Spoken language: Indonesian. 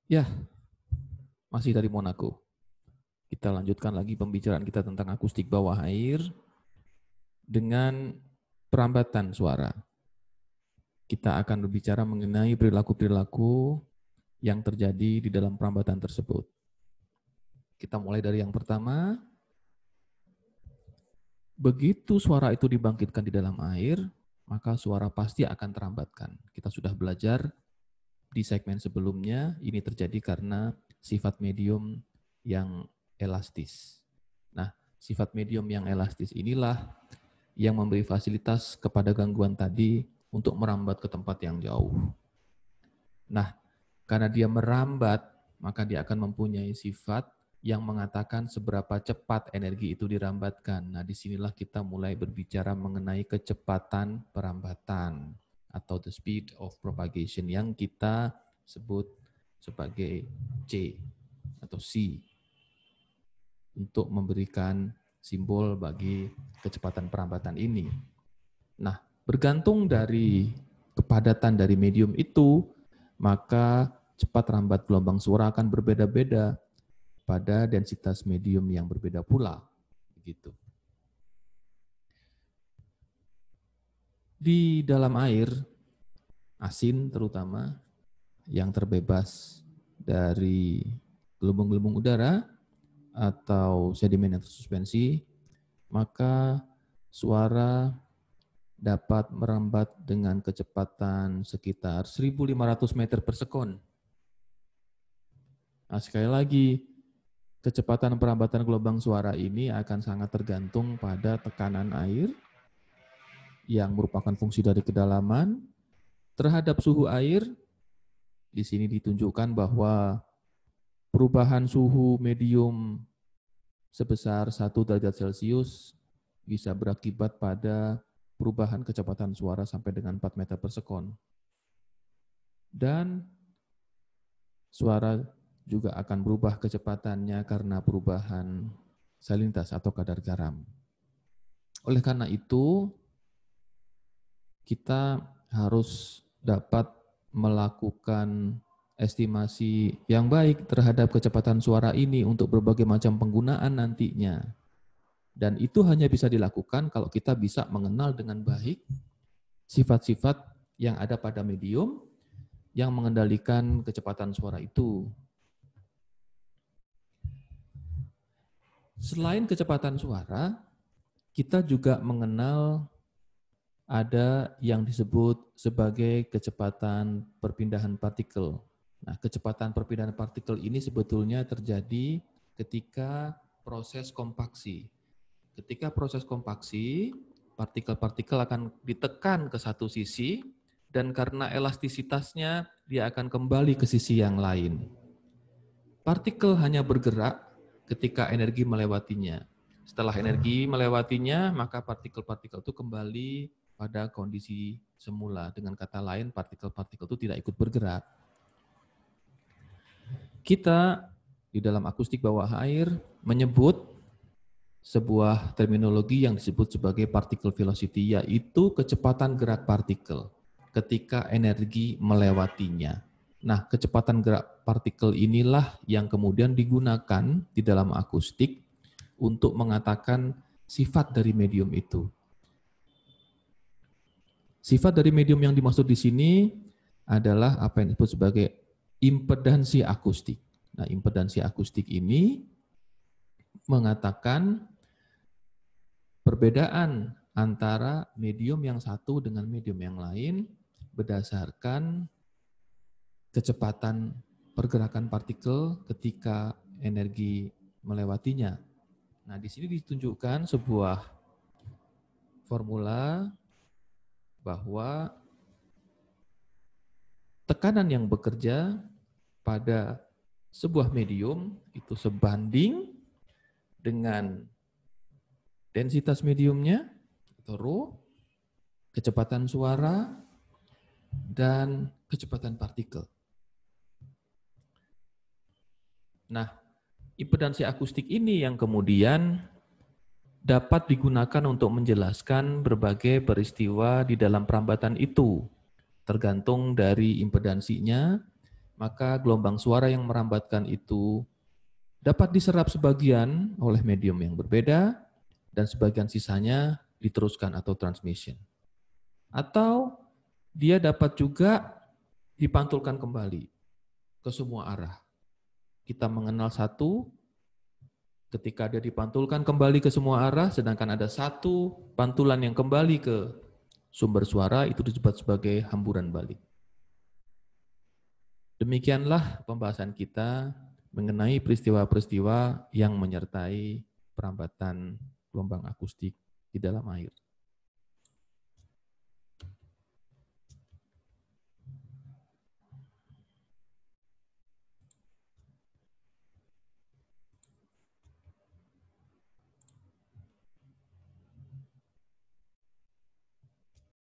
Ya, masih dari Monaco. Kita lanjutkan lagi pembicaraan kita tentang akustik bawah air dengan perambatan suara. Kita akan berbicara mengenai perilaku-perilaku yang terjadi di dalam perambatan tersebut. Kita mulai dari yang pertama. Begitu suara itu dibangkitkan di dalam air, maka suara pasti akan terambatkan. Kita sudah belajar di segmen sebelumnya, ini terjadi karena sifat medium yang elastis. Nah, sifat medium yang elastis inilah yang memberi fasilitas kepada gangguan tadi untuk merambat ke tempat yang jauh. Nah, karena dia merambat, maka dia akan mempunyai sifat yang mengatakan seberapa cepat energi itu dirambatkan. Nah, disinilah kita mulai berbicara mengenai kecepatan perambatan atau the speed of propagation yang kita sebut sebagai C atau C untuk memberikan simbol bagi kecepatan perambatan ini. Nah, bergantung dari kepadatan dari medium itu, maka cepat rambat gelombang suara akan berbeda-beda pada densitas medium yang berbeda pula. Begitu. Di dalam air, asin terutama, yang terbebas dari gelembung-gelembung udara atau sedimen yang tersuspensi, maka suara dapat merambat dengan kecepatan sekitar 1.500 meter per sekon. Nah, sekali lagi, kecepatan perambatan gelombang suara ini akan sangat tergantung pada tekanan air yang merupakan fungsi dari kedalaman terhadap suhu air. Di sini ditunjukkan bahwa perubahan suhu medium sebesar 1 derajat Celcius bisa berakibat pada perubahan kecepatan suara sampai dengan 4 meter per sekon. Dan suara juga akan berubah kecepatannya karena perubahan salinitas atau kadar garam. Oleh karena itu, kita harus dapat melakukan estimasi yang baik terhadap kecepatan suara ini untuk berbagai macam penggunaan nantinya. Dan itu hanya bisa dilakukan kalau kita bisa mengenal dengan baik sifat-sifat yang ada pada medium yang mengendalikan kecepatan suara itu. Selain kecepatan suara, kita juga mengenal ada yang disebut sebagai kecepatan perpindahan partikel. Nah, kecepatan perpindahan partikel ini sebetulnya terjadi ketika proses kompaksi. Ketika proses kompaksi, partikel-partikel akan ditekan ke satu sisi, dan karena elastisitasnya, dia akan kembali ke sisi yang lain. Partikel hanya bergerak ketika energi melewatinya. Setelah energi melewatinya, maka partikel-partikel itu kembali pada kondisi semula. Dengan kata lain, partikel-partikel itu tidak ikut bergerak. Kita di dalam akustik bawah air menyebut sebuah terminologi yang disebut sebagai particle velocity, yaitu kecepatan gerak partikel ketika energi melewatinya. Nah, kecepatan gerak partikel inilah yang kemudian digunakan di dalam akustik untuk mengatakan sifat dari medium itu. Sifat dari medium yang dimaksud di sini adalah apa yang disebut sebagai impedansi akustik. Nah, impedansi akustik ini mengatakan perbedaan antara medium yang satu dengan medium yang lain berdasarkan kecepatan pergerakan partikel ketika energi melewatinya. Nah, di sini ditunjukkan sebuah formula bahwa tekanan yang bekerja pada sebuah medium itu sebanding dengan densitas mediumnya, atau rho, kecepatan suara, dan kecepatan partikel. Nah, impedansi akustik ini yang kemudian dapat digunakan untuk menjelaskan berbagai peristiwa di dalam perambatan itu. Tergantung dari impedansinya, maka gelombang suara yang merambatkan itu dapat diserap sebagian oleh medium yang berbeda, dan sebagian sisanya diteruskan atau transmission. Atau dia dapat juga dipantulkan kembali ke semua arah. Kita mengenal satu, ketika dia dipantulkan kembali ke semua arah, sedangkan ada satu pantulan yang kembali ke sumber suara, itu disebut sebagai hamburan balik. Demikianlah pembahasan kita mengenai peristiwa-peristiwa yang menyertai perambatan gelombang akustik di dalam air.